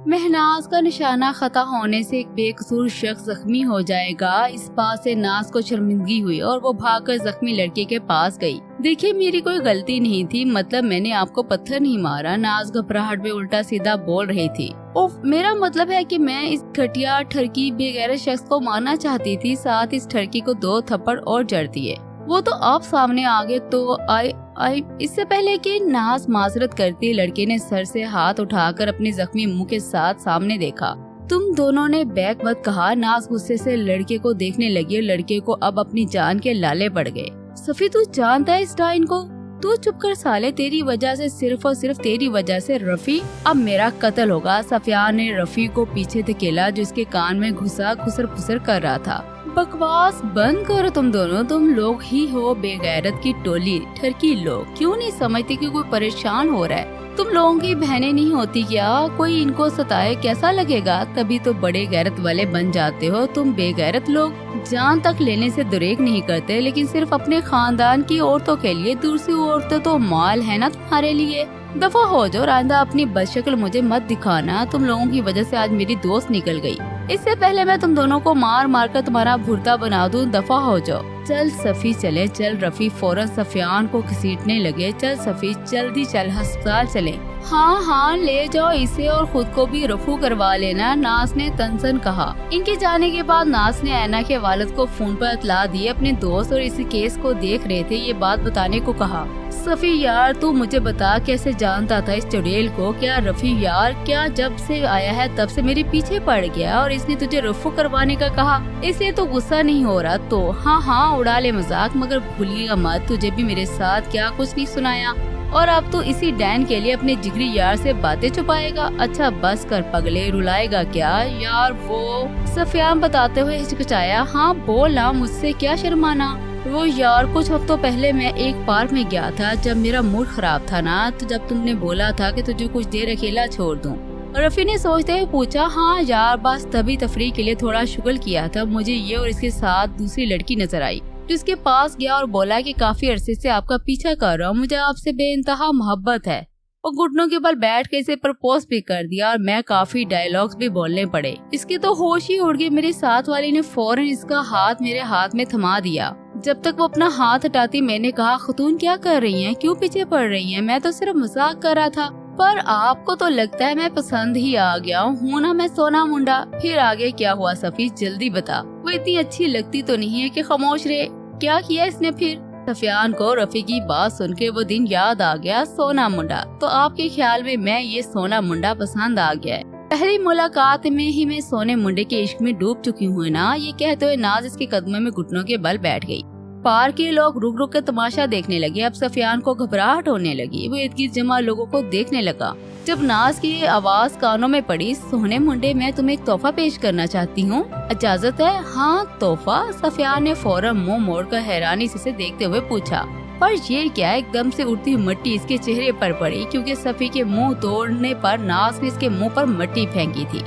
महनाज का निशाना खता होने से एक बेकसूर शख्स जख्मी हो जाएगा, इस बात से नाज को शर्मिंदगी हुई और वो भागकर जख्मी लड़के के पास गई। देखिए मेरी कोई गलती नहीं थी, मतलब मैंने आपको पत्थर नहीं मारा। नाज घबराहट में उल्टा सीधा बोल रही थी। उफ, मेरा मतलब है कि मैं इस घटिया ठरकी बेगैरत शख्स को मारना चाहती थी, साथ इस ठरकी को 2 थप्पड़ और जड़ दिए। वो तो आप सामने आ गए तो आई इससे पहले कि नाज माजरत करती, लड़के ने सर से हाथ उठाकर अपने जख्मी मुंह के साथ सामने देखा। तुम दोनों ने बैक मत कहा। नाज गुस्से से लड़के को देखने लगी और लड़के को अब अपनी जान के लाले पड़ गए। सफी तू जानता है इस डाइन को? तू चुप कर साले, तेरी वजह से, सिर्फ और सिर्फ तेरी वजह से रफी अब मेरा कत्ल होगा। सफियान ने रफी को पीछे धकेला जो उसके कान में घुसा खुसर फुसर कर रहा था। बकवास बंद करो तुम दोनों, तुम लोग ही हो बेगैरत की टोली, ठरकी लोग। क्यों नहीं समझते कि कोई परेशान हो रहा है? तुम लोगों की बहनें नहीं होती क्या? कोई इनको सताए कैसा लगेगा? तभी तो बड़े गैरत वाले बन जाते हो तुम बेगैरत लोग। जान तक लेने से दुरेक नहीं करते, लेकिन सिर्फ अपने खानदान की औरतों के लिए। दूसरी औरतें तो माल है ना तुम्हारे लिए। दफा हो जाओ, आइंदा अपनी बदशक्ल मुझे मत दिखाना। तुम लोगों की वजह से आज मेरी दोस्त निकल गई। इससे पहले मैं तुम दोनों को मार मार कर तुम्हारा भुर्ता बना दूं। दफा हो जाओ। चल सफी चले, चल। रफी फौरन सफियान को घसीटने लगे। चल सफी जल्दी चल, अस्पताल चले। हाँ ले जाओ इसे और खुद को भी रफू करवा लेना, नाज ने तनसन कहा। इनके जाने के बाद नाज ने ऐना के वालिद को फोन पर इतला दी। अपने दोस्त और इस केस को देख रहे थे ये बात बताने को कहा। सफी यार तू मुझे बता, कैसे जानता था इस चुड़ैल को? क्या रफी यार, क्या जब से आया है तब से मेरे पीछे पड़ गया और इसने तुझे रफू करवाने का कहा? इसलिए तो गुस्सा नहीं हो रहा तो? हाँ उड़ा ले मजाक, मगर भूलिएगा मत तुझे भी मेरे साथ क्या कुछ नहीं सुनाया। और अब तो इसी डैन के लिए अपने जिगरी यार से बातें छुपाएगा? अच्छा बस कर पगले, रुलाएगा क्या यार? वो सफियान बताते हुए हिचकिचाया। हाँ बोल ना, मुझसे क्या शर्माना। वो यार कुछ हफ्तों पहले मैं एक पार्क में गया था जब मेरा मूड खराब था ना, तो जब तुमने बोला था कि तुझे कुछ देर अकेला छोड़ दूं। रफी ने सोचते हुए पूछा। हाँ यार बस तभी तफरीह के लिए थोड़ा शुगल किया था। मुझे ये और इसके साथ दूसरी लड़की नजर आई जिसके पास गया और बोला कि काफी अरसे से आपका पीछा कर रहा हूँ, मुझे आपसे बेइंतहा मोहब्बत है। और घुटनों के बल बैठ के इसे प्रपोज भी कर दिया और मैं काफी डायलॉग्स भी बोलने पड़े। इसके तो होश ही उड़ गए। मेरे साथ वाली ने फौरन इसका हाथ मेरे हाथ में थमा दिया। जब तक वो अपना हाथ हटाती मैंने कहा, खतून क्या कर रही हैं? क्यों पीछे पड़ रही हैं? मैं तो सिर्फ मजाक कर रहा था। पर आपको तो लगता है मैं पसंद ही आ गया हूँ ना मैं सोना मुंडा। फिर आगे क्या हुआ सफी, जल्दी बता। वो इतनी अच्छी लगती तो नहीं है कि खामोश रहे। क्या किया इसने फिर? सफियान को रफी की बात सुन के वो दिन याद आ गया। सोना मुंडा, तो आपके ख्याल में मैं ये सोना मुंडा पसंद आ गया है? पहली मुलाकात में ही मैं सोने मुंडे के इश्क में डूब चुकी हूँ ना। ये कहते हुए नाज इसके कदमों में घुटनों के बल बैठ गई। पार्क के लोग रुक रुक कर तमाशा देखने लगे। अब सफियान को घबराहट होने लगी। वो इर्द गिर्द जमा लोगों को देखने लगा। जब नाज की आवाज कानों में पड़ी, सोने मुंडे मैं तुम्हें एक तोहफा पेश करना चाहती हूँ, इजाजत है? हाँ तोहफा? सफियान ने फौरन मुंह मोड़कर हैरानी से देखते हुए पूछा। पर ये क्या? एकदम से उड़ती हुई मिट्टी इसके चेहरे पर पड़ी क्योंकि सफी के मुंह तोड़ने पर नाज ने इसके मुंह पर मिट्टी फेंकी थी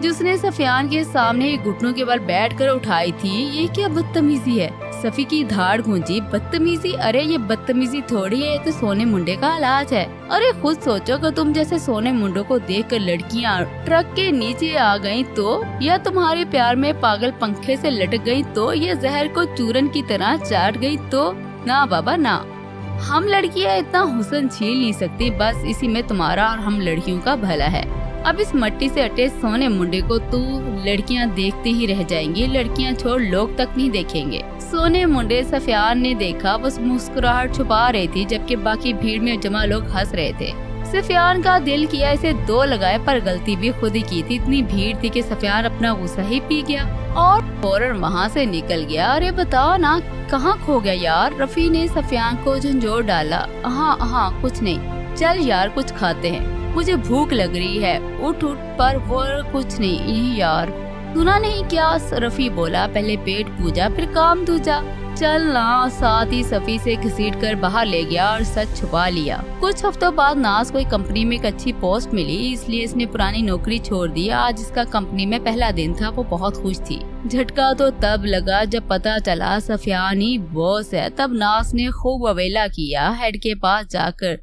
जिसने सफियान के सामने ही घुटनों के बल बैठकर उठाई थी। ये क्या बदतमीजी है? सफी की धाड़ गूंजी। बदतमीजी? अरे ये बदतमीजी थोड़ी है, ये तो सोने मुंडे का इलाज है। अरे खुद सोचो कि तुम जैसे सोने मुंडों को देखकर लड़कियां ट्रक के नीचे आ गईं तो, या तुम्हारे प्यार में पागल पंखे से लटक गईं तो, या जहर को चूरन की तरह चाट गई तो? ना बाबा ना, हम लड़कियां इतना हुस्न छीन नहीं सकती। बस इसी में तुम्हारा और हम लड़कियों का भला है। अब इस मट्टी से अटे सोने मुंडे को तू लड़कियां देखते ही रह जाएंगी। लड़कियां छोड़ लोग तक नहीं देखेंगे। सोने मुंडे सफियान ने देखा, बस मुस्कुराहट छुपा रही थी जबकि बाकी भीड़ में जमा लोग हंस रहे थे। सफियान का दिल किया इसे 2 लगाए, पर गलती भी खुद ही की थी। इतनी भीड़ थी कि सफियान अपना गुस्सा ही पी गया और फौरन वहाँ से निकल गया। अरे बताओ ना कहाँ खो गया यार? रफी ने सफियान को झंझोर डाला। हाँ कुछ नहीं, चल यार कुछ खाते हैं, मुझे भूख लग रही है। उठ पर वो कुछ नहीं यार। सुना नहीं क्या? रफी बोला, पहले पेट पूजा फिर काम दूजा। चल ना। साथ ही सफी से घसीट कर बाहर ले गया और सच छुपा लिया। कुछ हफ्तों बाद नाज को एक कंपनी में एक अच्छी पोस्ट मिली, इसलिए इसने पुरानी नौकरी छोड़ दी। आज इसका कंपनी में पहला दिन था। वो बहुत खुश थी। झटका तो तब लगा जब पता चला सफियान ही बॉस है। तब नाज ने खूब अवेला किया। हेड के पास जाकर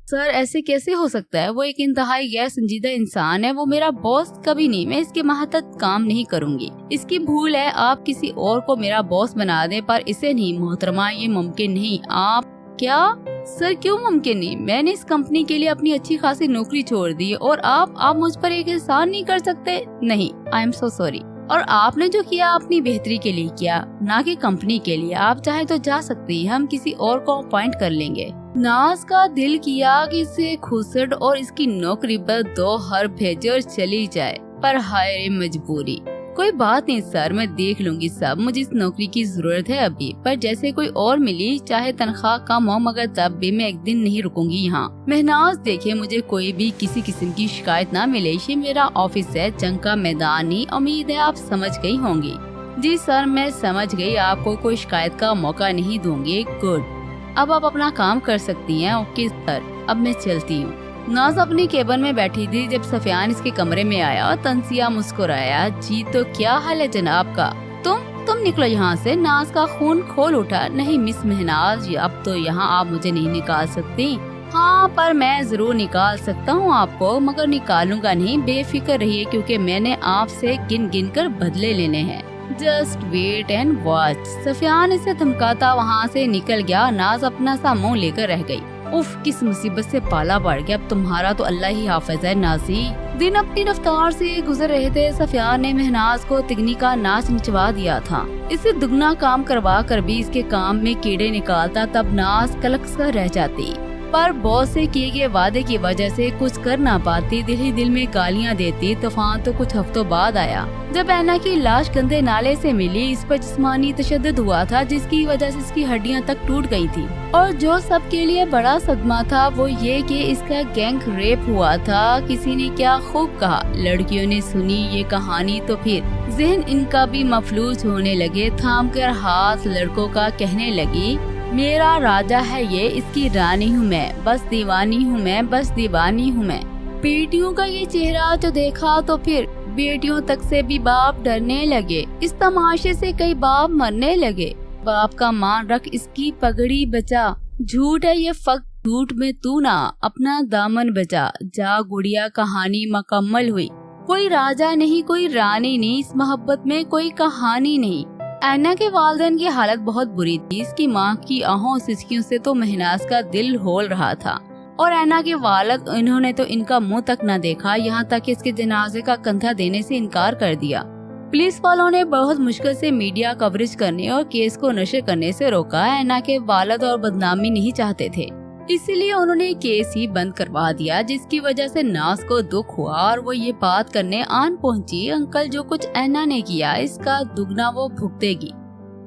सर ऐसे कैसे हो सकता है, वो एक इंतहाई गैर संजीदा इंसान है, वो मेरा बॉस कभी नहीं, मैं इसके महतहत काम नहीं करूंगी। इसकी भूल है, आप किसी और को मेरा बॉस बना दें पर इसे नहीं। मोहतरमा ये मुमकिन नहीं। आप क्या सर, क्यों मुमकिन नहीं? मैंने इस कंपनी के लिए अपनी अच्छी खासी नौकरी छोड़ दी और आप मुझ पर एक एहसान नहीं कर सकते? नहीं, आई एम सो सॉरी। और आपने जो किया अपनी बेहतरी के लिए किया, ना कि कंपनी के लिए। आप चाहे तो जा सकती हैं, हम किसी और को अपॉइंट कर लेंगे। नाज का दिल किया कि इसे खुसड़ और इसकी नौकरी पर 2 हर्फ भेजे और चली जाए, पर हाय रे मजबूरी। कोई बात नहीं सर, मैं देख लूंगी सब, मुझे इस नौकरी की जरूरत है अभी, पर जैसे कोई और मिली, चाहे तनख्वाह कम हो, मगर तब भी मैं एक दिन नहीं रुकूंगी यहाँ। महनाज देखे, मुझे कोई भी किसी किस्म की शिकायत ना मिले, ये मेरा ऑफिस है, जंग का मैदान नहीं। उम्मीद है आप समझ गई होंगी। जी सर, मैं समझ गई, आपको कोई शिकायत का मौका नहीं दूंगी। गुड, अब आप अपना काम कर सकती हैं। ओके सर, अब मैं चलती हूँ। नाज अपनी केबिन में बैठी थी जब सफियान इसके कमरे में आया और तंसिया मुस्कुराया। जी तो क्या हाल है जनाब का? तुम निकलो यहाँ से। नाज का खून खोल उठा। नहीं मिस महनाज, अब तो यहाँ आप मुझे नहीं निकाल सकती। हाँ, पर मैं जरूर निकाल सकता हूँ आपको, मगर निकालूंगा नहीं, बेफिक्र रहिए, क्योंकि मैंने आपसे गिन गिन कर बदले लेने हैं। Just wait and watch. Sufiyan इसे धमकाता वहाँ से निकल गया। नाज अपना सा मुंह लेकर रह गई। उफ, किस मुसीबत से पाला पड़ गया, अब तुम्हारा तो अल्लाह ही हाफिज है नाजी। दिन अपनी रफ्तार से गुजर रहे थे। सफियान ने महनाज को तिगनी का नाच नचवा दिया था। इसे दुगना काम करवा कर भी इसके काम में कीड़े निकालता, तब नाज कलक सा रह जाती, पर बॉस से किए गए वादे की वजह से कुछ कर ना पाती। दिल ही दिल में गालियां देती। तूफान तो कुछ हफ्तों बाद आया, जब ऐना की लाश गंदे नाले से मिली। इस पर जिस्मानी तशद्दुद हुआ था, जिसकी वजह से इसकी हड्डियां तक टूट गई थी। और जो सबके लिए बड़ा सदमा था वो ये कि इसका गैंग रेप हुआ था। किसी ने क्या खूब कहा, लड़कियों ने सुनी ये कहानी तो फिर जहन इनका भी मफलूज होने लगे। थाम कर हाथ लड़कों का कहने लगी, मेरा राजा है ये, इसकी रानी हूँ मैं, बस दीवानी हूँ मैं, बस दीवानी हूँ मैं। बेटियों का ये चेहरा जो देखा तो फिर बेटियों तक से भी बाप डरने लगे। इस तमाशे से कई बाप मरने लगे। बाप का मान रख, इसकी पगड़ी बचा। झूठ है ये फक, झूठ में तू ना, अपना दामन बचा। जा गुड़िया, कहानी मुकम्मल हुई। कोई राजा नहीं, कोई रानी नहीं, इस मोहब्बत में कोई कहानी नहीं। ऐना के वालिदैन की हालत बहुत बुरी थी। इसकी माँ की आहों सिसकियों से तो महनाज का दिल होल रहा था, और ऐना के वालिद, इन्होंने तो इनका मुंह तक न देखा, यहाँ तक कि इसके जनाजे का कंधा देने से इनकार कर दिया। पुलिस वालों ने बहुत मुश्किल से मीडिया कवरेज करने और केस को नशर करने से रोका। ऐना के वालिद और बदनामी नहीं चाहते थे, इसीलिए उन्होंने केस ही बंद करवा दिया, जिसकी वजह से नाज को दुख हुआ और वो ये बात करने आन पहुंची, अंकल जो कुछ ऐना ने किया इसका दुगना वो भुगतेगी।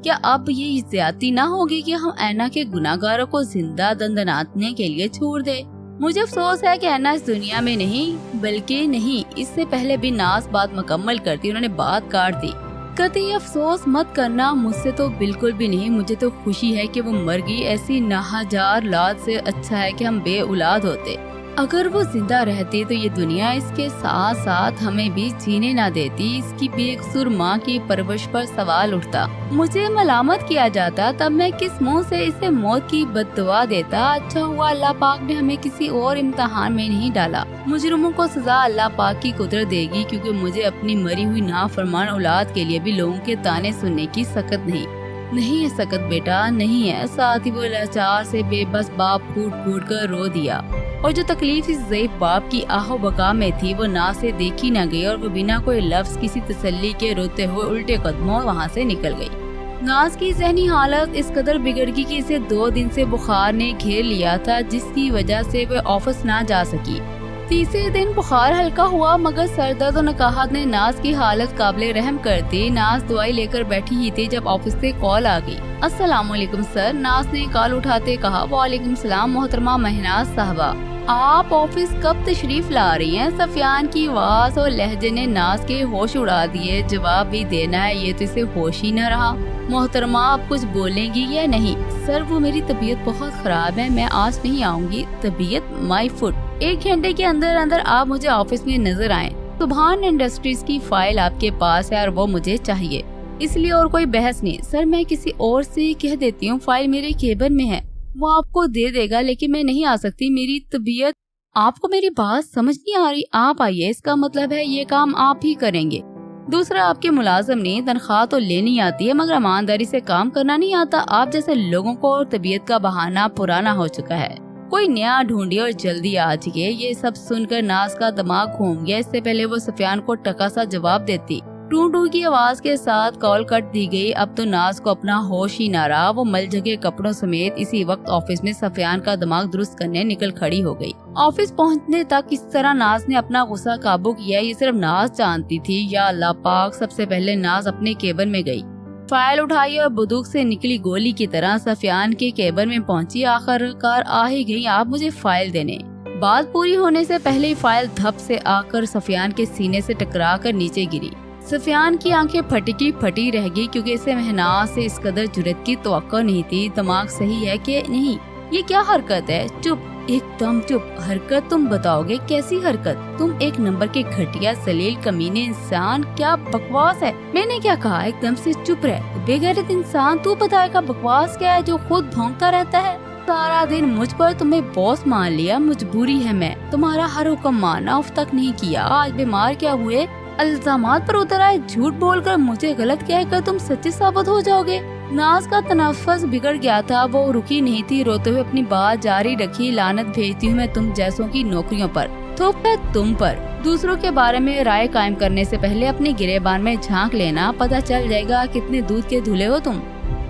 क्या अब ये ज्यादती ना होगी कि हम ऐना के गुनाहगारों को जिंदा दंदनाने के लिए छोड़ दे? मुझे अफसोस है कि ऐना इस दुनिया में नहीं, बल्कि नहीं, इससे पहले भी नाज बात मुकम्मल करती, उन्होंने बात काट दी। कतई अफसोस मत करना, मुझसे तो बिल्कुल भी नहीं, मुझे तो खुशी है कि वो मर गई। ऐसी नाहजार लाद से अच्छा है कि हम बे औलाद होते। अगर वो जिंदा रहती तो ये दुनिया इसके साथ साथ हमें भी जीने ना देती। इसकी बेकसूर माँ की परवरिश पर सवाल उठता, मुझे मलामत किया जाता, तब मैं किस मुंह से इसे मौत की बद्दुआ देता। अच्छा हुआ अल्लाह पाक ने हमें किसी और इम्तिहान में नहीं डाला। मुजरिमों को सजा अल्लाह पाक की कुदरत देगी, क्योंकि मुझे अपनी मरी हुई नाफरमान औलाद के लिए भी लोगों के ताने सुनने की सकत नहीं है सकत बेटा, नहीं है। साथ ही वो लाचार से बेबस बाप फूट फूट कर रो दिया, और जो तकलीफ इस ज़ईफ बाप की आहो बका में थी वो ना से देखी न गई, और वो बिना कोई लफ्ज किसी तसल्ली के रोते हुए उल्टे कदमों वहाँ से निकल गई। नाज की ज़हनी हालत इस कदर बिगड़ गई कि इसे 2 दिन से बुखार ने घेर लिया था, जिसकी वजह से वह ऑफिस ना जा सकी। तीसरे दिन बुखार हल्का हुआ, मगर सरदर्द और नकाहत ने नाज की हालत काबिले रहम कर दी। नाज दवाई लेकर बैठी ही थी जब ऑफिस से कॉल आ गई। अस्सलामुअलैकुम सर, नाज ने कॉल उठाते कहा। वालेकुम सलाम मोहतरमा महनाज साहबा, आप ऑफिस कब तशरीफ ला रही हैं? सफियान की आवाज और लहजे ने नाज के होश उड़ा दिए। जवाब भी देना है, ये तो इसे होश ही न रहा। मोहतरमा आप कुछ बोलेंगी या नहीं? सर वो मेरी तबीयत बहुत खराब है, मैं आज नहीं आऊंगी। तबीयत माई फुट, 1 घंटे के अंदर अंदर आप मुझे ऑफिस में नजर आए। सुभान इंडस्ट्रीज की फाइल आपके पास है और वो मुझे चाहिए, इसलिए और कोई बहस नहीं। सर मैं किसी और से कह देती हूँ, फाइल मेरे केबिन में है। वो आपको दे देगा, लेकिन मैं नहीं आ सकती, मेरी तबीयत। आपको मेरी बात समझ नहीं आ रही? आप आइए, इसका मतलब है ये काम आप ही करेंगे। दूसरा, आपके मुलाजिम ने तनख्वाह तो लेनी आती है मगर ईमानदारी से काम करना नहीं आता। आप जैसे लोगों को और तबीयत का बहाना पुराना हो चुका है, कोई नया ढूंढिए और जल्दी आ जाइए। ये सब सुनकर नाज का दिमाग घूम गया। इससे पहले वो सफियान को टका सा जवाब देती। टू टू की आवाज के साथ कॉल कट दी गई। अब तो नाज को अपना होश ही न रहा। वो मल जगे कपड़ों समेत इसी वक्त ऑफिस में सफियान का दिमाग दुरुस्त करने निकल खड़ी हो गई। ऑफिस पहुंचने तक किस तरह नाज ने अपना गुस्सा काबू किया ये सिर्फ नाज जानती थी। या अल्लाह पाक। सबसे पहले नाज अपने केबिन में गई, फाइल उठाई और बंदूक से निकली गोली की तरह सफियान के केबिन में पहुंची। आखिरकार आ ही गई आप मुझे फाइल देने। बात पूरी होने से पहले ही फाइल धप से आकर सफियान के सीने से टकरा कर नीचे गिरी। सफियान की आंखें फटी रह गई, क्योंकि इसे महनाज से इस कदर जुर्रत की तवक्को नहीं थी। दिमाग सही है कि नहीं? ये क्या हरकत है? चुप, एकदम चुप। हरकत तुम बताओगे? कैसी हरकत? तुम एक नंबर के घटिया जलील कमीने इंसान। क्या बकवास है? मैंने क्या कहा? एकदम से चुप रह बेगैरत इंसान। तू बताएगा बकवास क्या है जो खुद भौंकता रहता है सारा दिन? मुझ पर तुम्हें बॉस मान लिया, मजबूरी है मैं तुम्हारा हर हुक्म माना, उफ तक नहीं किया। आज बीमार क्या हुए, इल्जामात पर उतर आए, झूठ बोलकर मुझे गलत कहकर तुम सच्चे साबित हो जाओगे। नाज का तनफ्फुस बिगड़ गया था। वो रुकी नहीं थी, रोते हुए अपनी बात जारी रखी। लानत भेजती हूँ मैं तुम जैसों की नौकरियों पर, थोप है तुम पर। दूसरों के बारे में राय कायम करने से पहले अपने गिरेबान में झांक लेना, पता चल जाएगा कितने दूध के धुले हो तुम।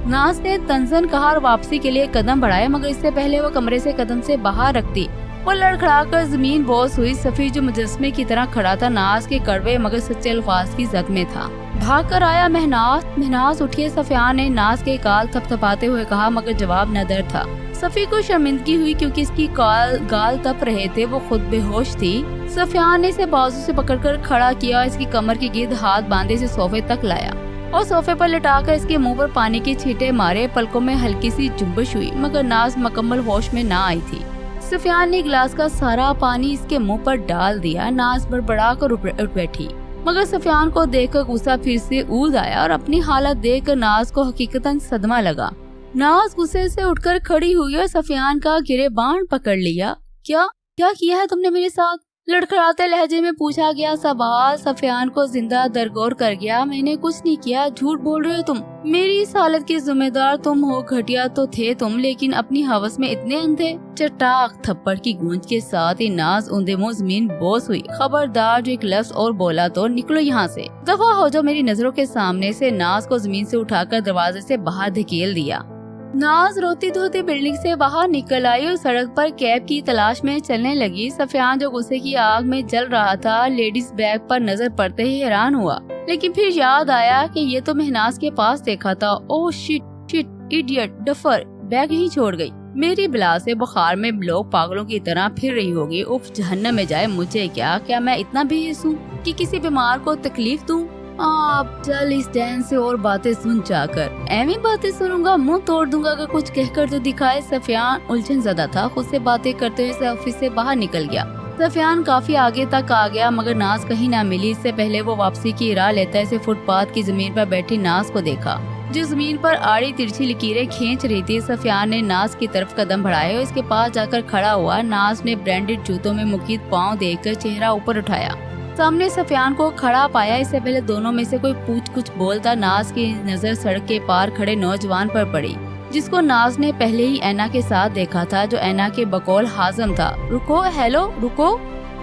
नाज ने तंजन कहा और वापसी के लिए कदम बढ़ाए, मगर इससे पहले वो कमरे से कदम से बाहर रखती। वो लड़खड़ाकर जमीन बोस हुई। सफी जो मुजस्मे की तरह खड़ा था नाज के कड़वे मगर सच्चे अल्फाज की जद में था। भाग कर आया महनाज उठिए। सफियान ने नाज के गाल थपथपाते हुए कहा, मगर जवाब न दर था। सफी को शर्मिंदगी हुई क्योंकि इसकी गाल तप रहे थे। वो खुद बेहोश थी। सफियान ने इसे बाजू से पकड़कर खड़ा किया, इसकी कमर के गिर्द हाथ बांधे से सोफे तक लाया और सोफे पर लिटाकर इसके मुंह पर पानी के छींटे मारे। पलकों में हल्की सी जुम्बश हुई, मगर नाज मुकम्मल होश में न आई थी। सफियान ने गिलास का सारा पानी इसके मुंह पर डाल दिया। नाज बड़बड़ा कर उठ बैठी, मगर सफियान को देखकर गुस्सा फिर से ऊद आया और अपनी हालत देखकर नाज को हकीकतन सदमा लगा। नाज गुस्से से उठकर खड़ी हुई और सफियान का गिरेबान पकड़ लिया। क्या किया है तुमने मेरे साथ? लड़खड़ाते लहजे में पूछा गया सवाल सफियान को जिंदा दरगोर कर गया। मैंने कुछ नहीं किया, झूठ बोल रहे हो तुम। मेरी इस हालत की जिम्मेदार तुम हो। घटिया तो थे तुम, लेकिन अपनी हवस में इतने अंधे। चटाक थप्पड़ की गूंज के साथ ही नाज औंधे मुंह जमीन बोस हुई। खबरदार जो एक लफ्ज और बोला तो निकलो यहाँ से, दफा हो जाओ मेरी नजरों के सामने से। नाज को जमीन से उठाकर दरवाजे से बाहर धकेल दिया। नाज रोती धोती बिल्डिंग से बाहर निकल आई और सड़क पर कैब की तलाश में चलने लगी। सफियान जो गुस्से की आग में जल रहा था, लेडीज बैग पर नजर पड़ते ही हैरान हुआ, लेकिन फिर याद आया कि ये तो महनाज के पास देखा था। Oh shit idiot duffer, bag यहीं छोड़ गई। मेरी बिला से बुखार में लोग पागलों की तरह फिर रही होगी। उफ जहन्नम में जाए मुझे। क्या मैं इतना बेहिस हूँ कि किसी बीमार को तकलीफ दूं? आप चल इस डैन से और बातें सुन जाकर। एवं बातें सुनूंगा, मुंह तोड़ दूंगा अगर कुछ कहकर तो दिखाए। सफियान उलझन ज़्यादा था, खुद से बातें करते हुए ऑफिस से बाहर निकल गया। सफियान काफी आगे तक आ गया, मगर नाज कहीं ना मिली। इससे पहले वो वापसी की राह लेता है फुटपाथ की जमीन पर बैठी नाज को देखा, जो जमीन पर आड़ी तिरछी लकीरें खींच रही थी। सफियान ने नाज की तरफ कदम बढ़ाए और इसके पास जाकर खड़ा हुआ। नाज ने ब्रांडेड जूतों में मुकीद पाँव देखकर चेहरा ऊपर उठाया। सामने सफियान को खड़ा पाया। इससे पहले दोनों में से कोई कुछ बोलता, नाज की नजर सड़क के पार खड़े नौजवान पर पड़ी, जिसको नाज ने पहले ही ऐना के साथ देखा था, जो ऐना के बकौल हाजम था। रुको, हेलो रुको,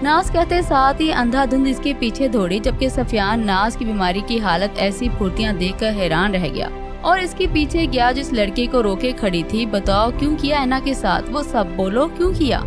नाज कहते साथ ही अंधाधुंध इसके पीछे दौड़ी, जबकि सफियान नाज की बीमारी की हालत ऐसी फुर्तियां देखकर हैरान रह गया और इसके पीछे गया जिस लड़के को रोके खड़ी थी। बताओ क्यों किया ऐना के साथ? वो सब बोलो, क्यों किया?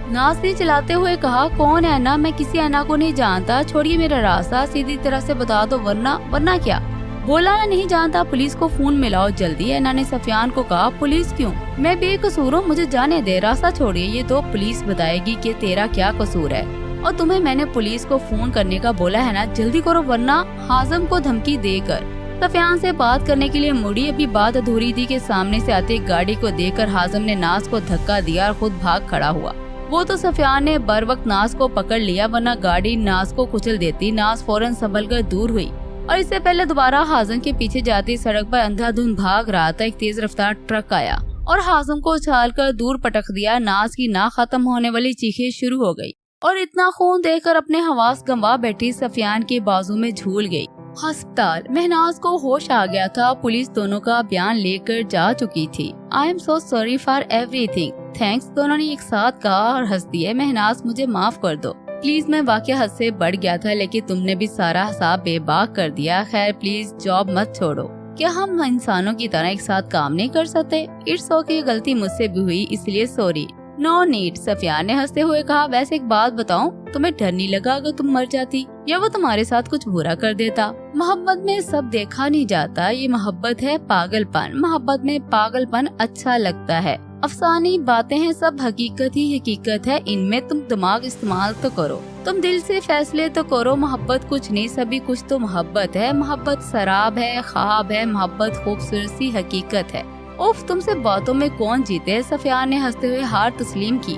नाज ने चिल्लाते हुए कहा, कौन है ऐना? मैं किसी ऐना को नहीं जानता, छोड़िए मेरा रास्ता, सीधी तरह से बता दो, वरना क्या? बोला ना नहीं जानता, पुलिस को फोन मिलाओ जल्दी। ऐना ने सफियान को कहा, पुलिस क्यों? मैं बेकसूर हूँ, मुझे जाने दे, रास्ता छोड़िए। ये तो पुलिस बताएगी कि तेरा क्या कसूर है, और तुम्हें मैंने पुलिस को फोन करने का बोला है ना, जल्दी करो वरना। हाजम को धमकी देकर सफियान से बात करने के लिए मुड़ी। अभी बात अधूरी थी कि सामने से आती गाड़ी को देखकर हाजम ने नाज को धक्का दिया और खुद भाग खड़ा हुआ। वो तो सफियान ने बर वक्त नाज को पकड़ लिया, वरना गाड़ी नाज को कुचल देती। नाज फौरन संभल कर दूर हुई और इससे पहले दोबारा हाजम के पीछे जाती सड़क पर अंधाधुंध भाग रहा था। एक तेज रफ्तार ट्रक आया और हाजिम को उछाल कर दूर पटक दिया। नाज की ना खत्म होने वाली चीखें शुरू हो गई और इतना खून देखकर अपने हवास गंवा बैठी सफियान के बाजू में झूल गई। अस्पताल महनाज को होश आ गया था। पुलिस दोनों का बयान लेकर जा चुकी थी। I am so sorry for everything. Thanks, दोनों ने एक साथ कहा और हंस दिए। महनाज, मुझे माफ कर दो प्लीज, मैं वाकई हद से बढ़ गया था, लेकिन तुमने भी सारा हिसाब बेबाक कर दिया। खैर प्लीज जॉब मत छोड़ो। क्या हम इंसानों की तरह एक साथ काम नहीं कर सकते? इट्स ओके, गलती मुझसे भी हुई, इसलिए सॉरी। नो नीड, सफियान ने हंसते हुए कहा। वैसे एक बात बताऊं, तुम्हें डर नहीं लगा अगर तुम मर जाती या वो तुम्हारे साथ कुछ बुरा कर देता? मोहब्बत में सब देखा नहीं जाता, ये मोहब्बत है पागलपन। मोहब्बत में पागलपन अच्छा लगता है। अफसानी बातें हैं, सब हकीकत ही हकीकत है। इनमें तुम दिमाग इस्तेमाल तो करो, तुम दिल से फैसले तो करो। मोहब्बत कुछ नहीं, सभी कुछ तो मोहब्बत है। मोहब्बत शराब है, ख्वाब है, मोहब्बत खूबसूरत सी हकीकत है। उफ, तुमसे बातों में कौन जीते? सफियान ने हंसते हुए हार तस्लीम की।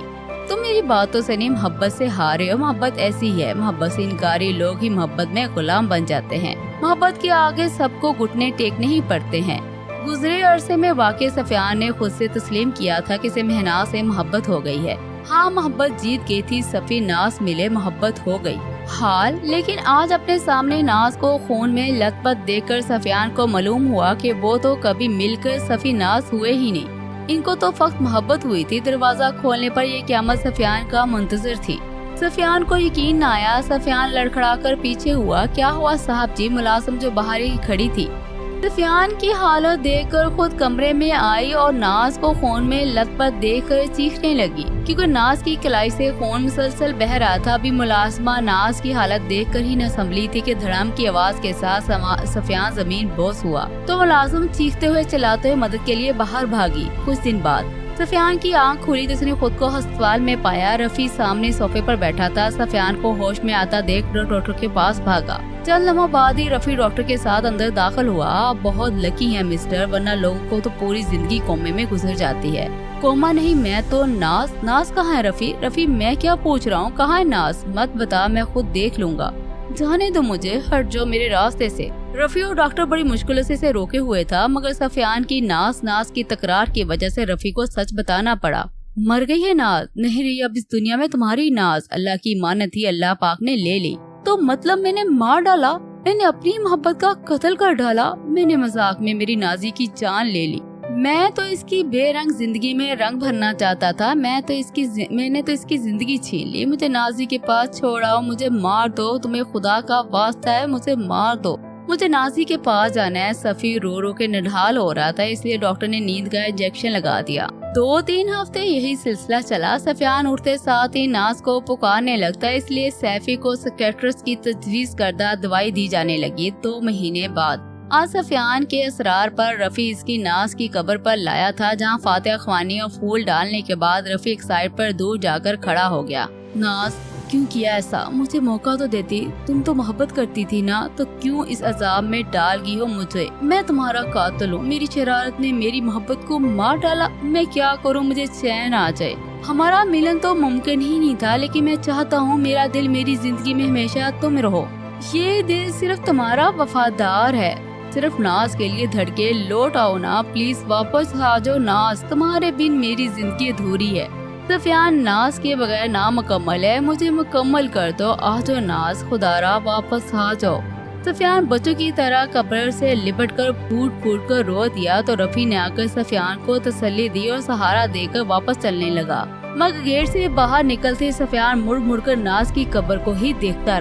तुम मेरी बातों से नहीं, मोहब्बत से हारे हो। मोहब्बत ऐसी है, मोहब्बत से इनकारी लोग ही मोहब्बत में गुलाम बन जाते हैं। मोहब्बत के आगे सबको घुटने टेकने ही पड़ते हैं। गुजरे अरसे में वाकई सफियान ने खुद से तस्लीम किया था कि इसे महनाज से मोहब्बत हो गई है। हाँ, मोहब्बत जीत गई थी। सफी नाज मिले, मोहब्बत हो गई हाल। लेकिन आज अपने सामने नाज को खून में लथपथ देखकर सफियान को मालूम हुआ कि वो तो कभी मिलकर सफी नाज हुए ही नहीं। इनको तो फक्त मोहब्बत हुई थी। दरवाजा खोलने पर ये क़यामत सफियान का मुंतजर थी। सफियान को यकीन न आया। सफियान लड़खड़ा कर पीछे हुआ। क्या हुआ साहब जी? मुलाजिम जो बाहर ही खड़ी थी सफियान की हालत देखकर खुद कमरे में आई और नाज को खून में लथपथ देखकर चीखने लगी, क्योंकि नाज की कलाई से खून मुसलसल बह रहा था। अभी मुलाजिमा नाज की हालत देखकर ही न संभली थी कि धड़ाम की आवाज के साथ सफियान जमीन बोस हुआ तो मुलाजिम चीखते हुए चिल्लाते हुए मदद के लिए बाहर भागी। कुछ दिन बाद सफियान की आंख खुली तो उसने खुद को अस्पताल में पाया। रफी सामने सोफे पर बैठा था। सफियान को होश में आता देख डॉक्टर के पास भागा। चंद लम्हों बाद ही रफी डॉक्टर के साथ अंदर दाखिल हुआ। आप बहुत लकी हैं मिस्टर, वरना लोगों को तो पूरी जिंदगी कोमे में गुजर जाती है। कोमा नहीं, मैं तो नाज कहाँ है? रफी मैं क्या पूछ रहा हूँ, कहाँ है नाज? मत बता, मैं खुद देख लूंगा। जाने दो मुझे, हट जाओ मेरे रास्ते से। रफी और डॉक्टर बड़ी मुश्किल से इसे रोके हुए था, मगर सफियान की नाज की तकरार की वजह से रफी को सच बताना पड़ा। मर गई है नाज? नहीं रही अब इस दुनिया में तुम्हारी नाज। अल्लाह की मानत ही अल्लाह पाक ने ले ली। तो मतलब मैंने मार डाला? मैंने अपनी मोहब्बत का कत्ल कर डाला? मैंने मजाक में मेरी नाजी की जान ले ली। मैं तो इसकी बेरंग जिंदगी में रंग भरना चाहता था। मैंने तो इसकी जिंदगी छीन ली। मुझे नाजी के पास छोड़ाओ, मुझे मार दो, तुम्हें खुदा का वास्ता है, मुझे मार दो। मुझे नाजी के पास जाना है। सफी रो रो के निढाल हो रहा था, इसलिए डॉक्टर ने नींद का इंजेक्शन लगा दिया। 2-3 हफ्ते यही सिलसिला चला। सफियान उठते साथ ही नाज को पुकारने लगता, इसलिए सैफी को साइकियाट्रिस्ट की तजवीज करदा दवाई दी जाने लगी। 2 महीने बाद आज सफियान के असरार पर रफी इसकी नाज की कब्र पर लाया था, जहां फातिहा ख्वानी और फूल डालने के बाद रफी एक साइड पर दूर जाकर खड़ा हो गया। नाज, क्यों किया ऐसा? मुझे मौका तो देती, तुम तो मोहब्बत करती थी ना, तो क्यों इस अजाब में डाल गई हो मुझे? मैं तुम्हारा कातिल हूँ। मेरी शरारत ने मेरी मोहब्बत को मार डाला। मैं क्या करूँ, मुझे चैन आ जाए। हमारा मिलन तो मुमकिन ही नहीं था, लेकिन मैं चाहता हूँ मेरा दिल मेरी जिंदगी में हमेशा तुम रहो। ये दिल सिर्फ तुम्हारा वफादार है, सिर्फ नाज के लिए धड़के। लौट आओ ना, प्लीज वापस आ जाओ नाज, तुम्हारे बिन मेरी जिंदगी अधूरी है। सफियान, नाज के बगैर नामुकम्मल है, मुझे मुकम्मल कर दो। आ जाओ नाज, खुदारा वापस आ जाओ। सफियान बच्चों की तरह कब्र से लिपट कर फूट फूट कर रो दिया तो रफी ने आकर सफियान को तसल्ली दी और सहारा देकर वापस चलने लगा। मगर गेट से बाहर निकलते सफियान मुड़ मुड़ कर नाज की कब्र को ही देखता